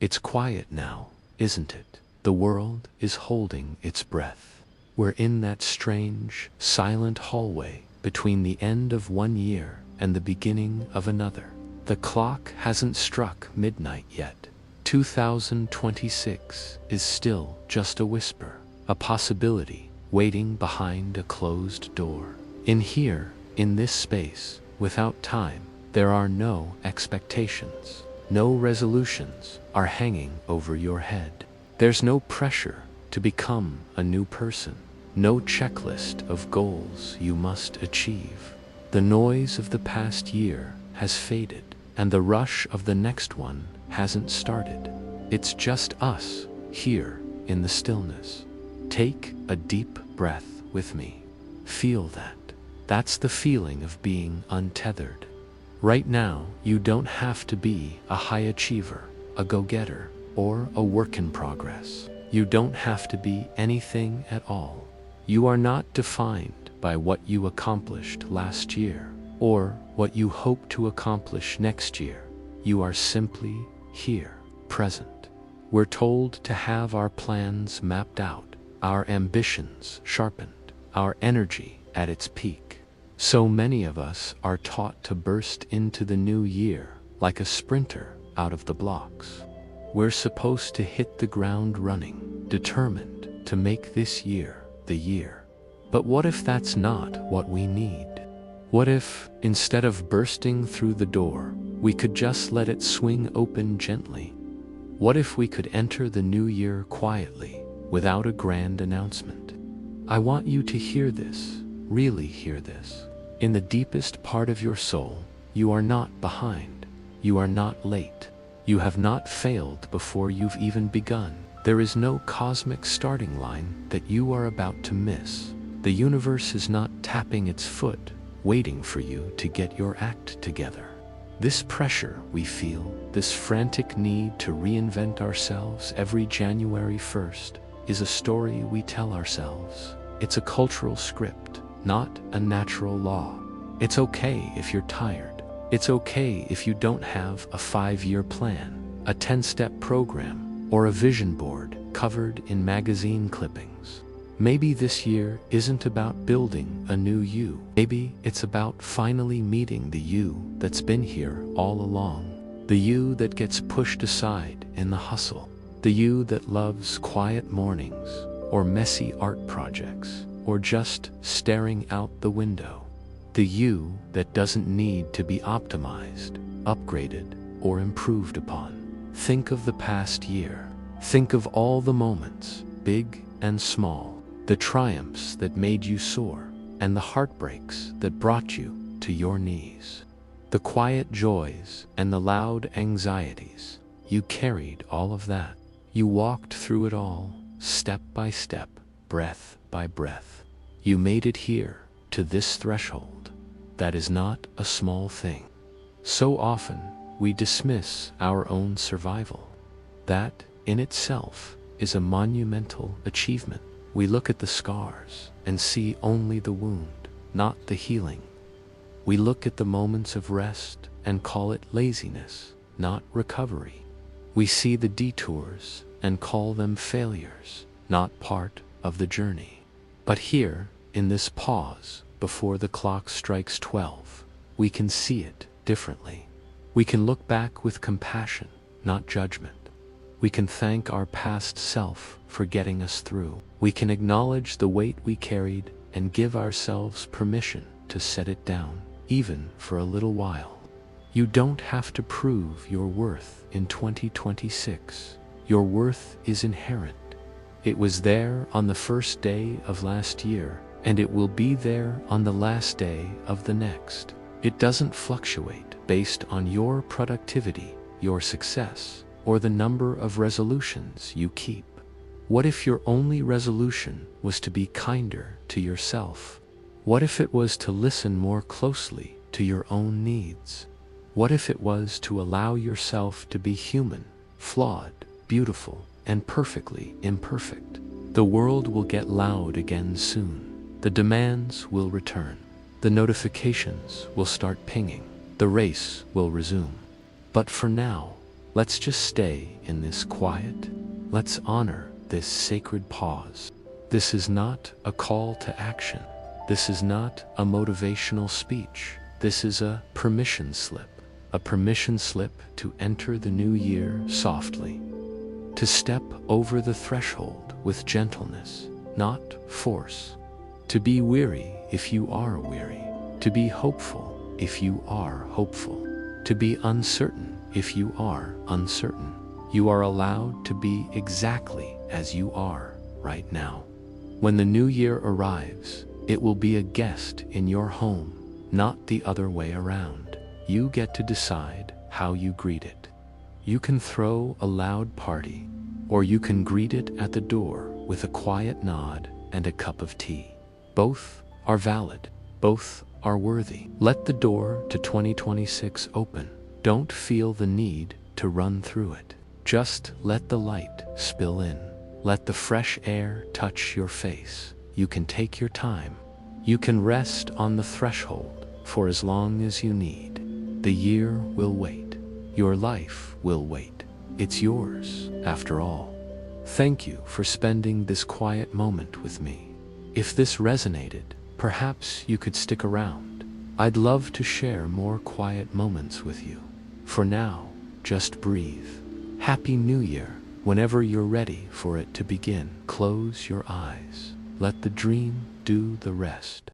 It's quiet now, isn't it? The world is holding its breath. We're in that strange, silent hallway between the end of one year and the beginning of another. The clock hasn't struck midnight yet. 2026 is still just a whisper, a possibility waiting behind a closed door. In here, in this space, without time, there are no expectations. No resolutions are hanging over your head. There's no pressure to become a new person. No checklist of goals you must achieve. The noise of the past year has faded, and the rush of the next one hasn't started. It's just us, here, in the stillness. Take a deep breath with me. Feel that. That's the feeling of being untethered. Right now, you don't have to be a high achiever, a go-getter, or a work in progress. You don't have to be anything at all. You are not defined by what you accomplished last year, or what you hope to accomplish next year. You are simply here, present. We're told to have our plans mapped out, our ambitions sharpened, our energy at its peak. So many of us are taught to burst into the new year like a sprinter out of the blocks. We're supposed to hit the ground running, determined to make this year the year. But what if that's not what we need? What if, instead of bursting through the door, we could just let it swing open gently? What if we could enter the new year quietly, without a grand announcement? I want you to hear this, really hear this. In the deepest part of your soul, you are not behind. You are not late. You have not failed before you've even begun. There is no cosmic starting line that you are about to miss. The universe is not tapping its foot, waiting for you to get your act together. This pressure we feel, this frantic need to reinvent ourselves every January 1st, is a story we tell ourselves. It's a cultural script, not a natural law. It's okay if you're tired. It's okay if you don't have a 5-year plan, a 10-step program, or a vision board covered in magazine clippings. Maybe this year isn't about building a new you. Maybe it's about finally meeting the you that's been here all along. The you that gets pushed aside in the hustle. The you that loves quiet mornings, or messy art projects, or just staring out the window. The you that doesn't need to be optimized, upgraded, or improved upon. Think of the past year. Think of all the moments, big and small, the triumphs that made you soar, and the heartbreaks that brought you to your knees. The quiet joys and the loud anxieties. You carried all of that. You walked through it all, step by step, breath by breath. You made it here, to this threshold. That is not a small thing. So often, we dismiss our own survival. That, in itself, is a monumental achievement. We look at the scars and see only the wound, not the healing. We look at the moments of rest and call it laziness, not recovery. We see the detours and call them failures, not part of the journey. But here, in this pause before the clock strikes 12, we can see it differently. We can look back with compassion, not judgment. We can thank our past self for getting us through. We can acknowledge the weight we carried and give ourselves permission to set it down, even for a little while. You don't have to prove your worth in 2026. Your worth is inherent. It was there on the first day of last year, and it will be there on the last day of the next. It doesn't fluctuate based on your productivity, your success, or the number of resolutions you keep. What if your only resolution was to be kinder to yourself? What if it was to listen more closely to your own needs? What if it was to allow yourself to be human, flawed, beautiful, and perfectly imperfect? The world will get loud again soon. The demands will return. The notifications will start pinging. The race will resume. But for now, Let's just stay in this quiet. Let's honor this sacred pause. This is not a call to action. This is not a motivational speech. This is a permission slip. A permission slip to enter the new year softly. To step over the threshold with gentleness, not force. To be weary if you are weary. To be hopeful if you are hopeful. To be uncertain if you are uncertain. You are allowed to be exactly as you are right now. When the new year arrives, it will be a guest in your home, not the other way around. You get to decide how you greet it. You can throw a loud party, or you can greet it at the door with a quiet nod and a cup of tea. Both are valid. Both are worthy. Let the door to 2026 open. Don't feel the need to run through it. Just let the light spill in. Let the fresh air touch your face. You can take your time. You can rest on the threshold for as long as you need. The year will wait. Your life will wait. It's yours, after all. Thank you for spending this quiet moment with me. If this resonated, perhaps you could stick around. I'd love to share more quiet moments with you. For now, just breathe. Happy New Year. Whenever you're ready for it to begin, close your eyes. Let the dream do the rest.